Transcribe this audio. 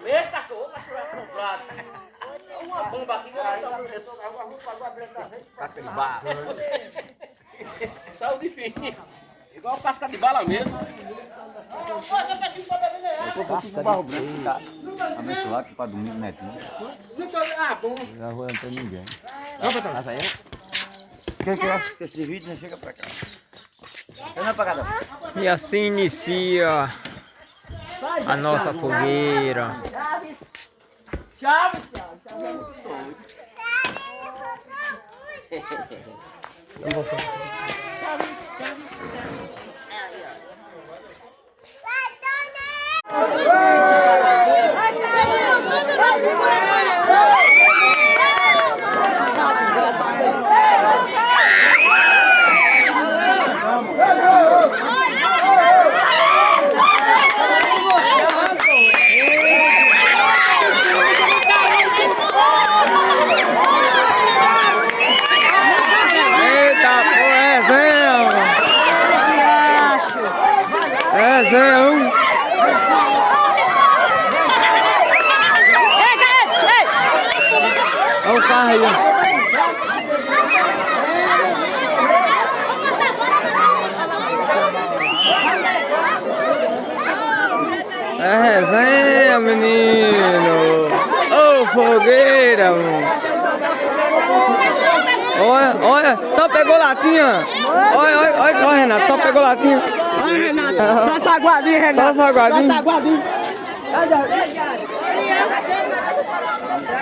Vem, cachorro é comprado. Uma bomba aqui que casca de bala. Saúde fim. Igual casca de bala mesmo. Abençoado que para domingo, netinho. Na rua não tem ninguém. Quem quer esse vídeo, não chega pra cá. Eu não pra cá, não. E assim inicia a nossa fogueira. Chave, Eita, pô, é Zé! É Zé! Olha o carro aí, ó. É resenha, menino. Ô, fogueira, mano. Olha, olha, só pegou latinha. Olha, olha, olha, Renato, só pegou latinha. Olha, Renato, só saguadinho, Renato. Só saguadinho. Só saguadinho.